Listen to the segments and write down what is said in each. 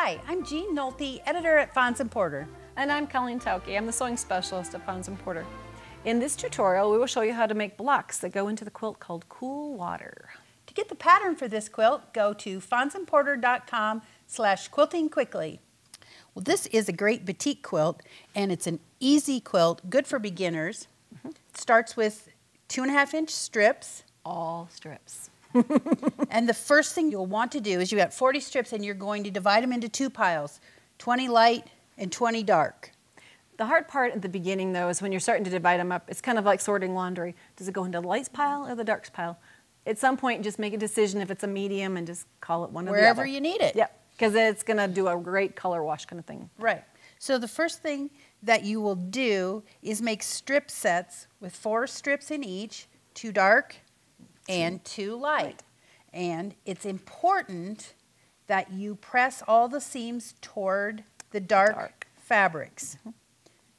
Hi, I'm Jean Nolte, editor at Fons & Porter. And I'm Colleen Tauke. I'm the sewing specialist at Fons & Porter. In this tutorial, we will show you how to make blocks that go into the quilt called Cool Water. To get the pattern for this quilt, go to fonsandporter.com/quiltingquickly. Well, this is a great batik quilt, and it's an easy quilt, good for beginners. It starts with 2.5-inch strips. All strips. And the first thing you'll want to do is you got 40 strips, and you're going to divide them into 2 piles, 20 light and 20 dark. The hard part at the beginning, though, is when you're starting to divide them up, it's kind of like sorting laundry. Does it go into the lights pile or the darks pile? At some point, just make a decision if it's a medium and just call it one or the other. Wherever you need it. Yep, because it's going to do a great color wash kind of thing. Right. So the first thing that you will do is make strip sets with 4 strips in each, 2 dark and 2 light. And it's important that you press all the seams toward the dark fabrics.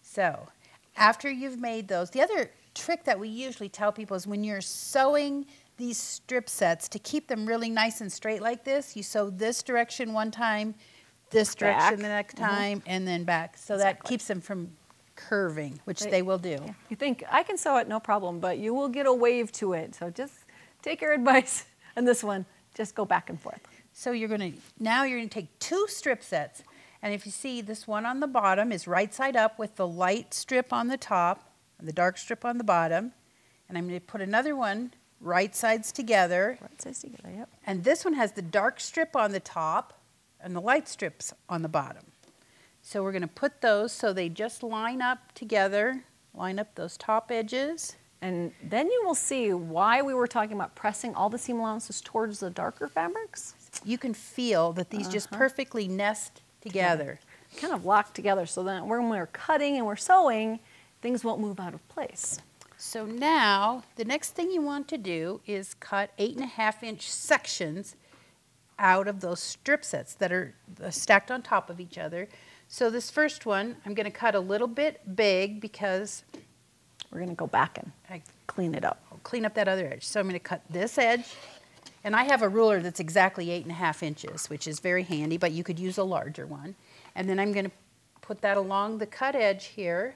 So after you've made those, the other trick that we usually tell people is when you're sewing these strip sets, to keep them really nice and straight like this, you sew this direction one time, this direction the next time, and then back. So that keeps them from curving, which they will do. Yeah. You think, I can sew it, no problem, but you will get a wave to it. So just take your advice on this one. Just go back and forth. So now you're going to take 2 strip sets. And if you see, this one on the bottom is right side up with the light strip on the top and the dark strip on the bottom. And I'm going to put another one right sides together. Right sides together, yep. And this one has the dark strip on the top and the light strips on the bottom. So we're going to put those so they just line up together, line up those top edges. And then you will see why we were talking about pressing all the seam allowances towards the darker fabrics. You can feel that these just perfectly nest together. Kind of locked together so that when we're cutting and we're sewing, things won't move out of place. So now, the next thing you want to do is cut 8.5-inch sections out of those strip sets that are stacked on top of each other. So this first one, I'm going to cut a little bit big because we're going to go back and clean it up. I'll clean up that other edge. So I'm going to cut this edge. And I have a ruler that's exactly 8.5 inches, which is very handy, but you could use a larger one. And then I'm going to put that along the cut edge here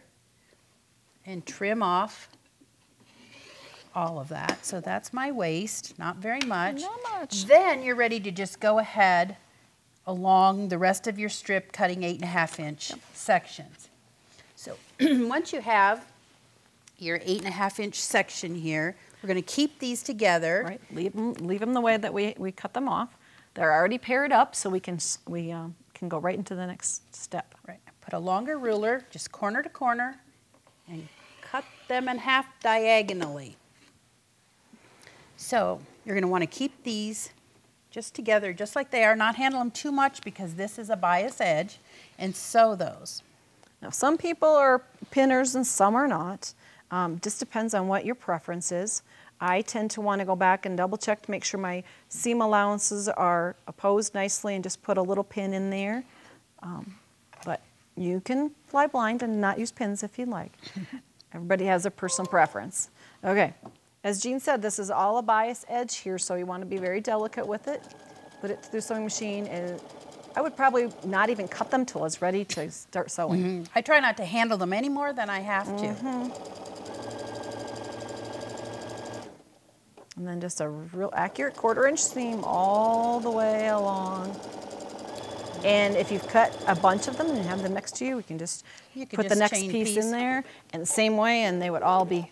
and trim off all of that. So that's my waist, not very much. Not much. Then you're ready to just go ahead along the rest of your strip, cutting 8.5-inch sections. So once you have your 8.5-inch section here, we're going to keep these together. Right, leave them the way that we cut them off. They're already paired up, so we can go right into the next step. Right. Put a longer ruler, just corner to corner, and cut them in half diagonally. So you're going to want to keep these just together, just like they are, not handle them too much because this is a bias edge, and sew those. Now, some people are pinners and some are not. Just depends on what your preference is. I tend to want to go back and double check to make sure my seam allowances are opposed nicely and just put a little pin in there. But you can fly blind and not use pins if you'd like. Everybody has a personal preference. Okay, as Jean said, this is all a bias edge here, so you want to be very delicate with it. Put it through the sewing machine, and I would probably not even cut them till it's ready to start sewing. I try not to handle them any more than I have to. And then just a real accurate 1/4-inch seam all the way along. And if you've cut a bunch of them and you have them next to you, we can just put the next piece in there in the same way, and they would all be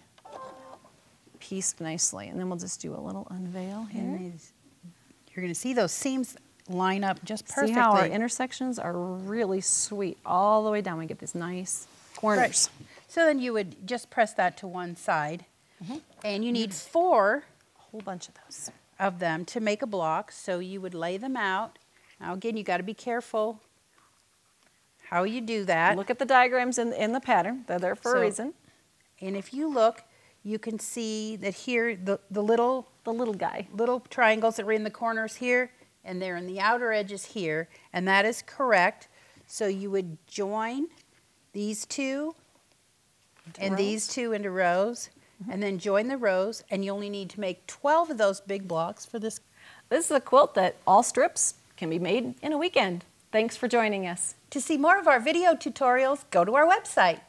pieced nicely. And then we'll just do a little unveil here. You're going to see those seams line up just perfectly. See how our intersections are really sweet all the way down. We get these nice corners. Right. So then you would just press that to one side. And you need 4 whole bunch of those of them to make a block, so you would lay them out. Now again, you got to be careful how you do that. Look at the diagrams in the pattern. They're there for a reason. And if you look, you can see that here the little triangles that are in the corners here, and they're in the outer edges here, and that is correct. So you would join these 2 and these 2 into rows. And then join the rows, and you only need to make 12 of those big blocks for this. This is a quilt that all strips can be made in a weekend. Thanks for joining us. To see more of our video tutorials, go to our website.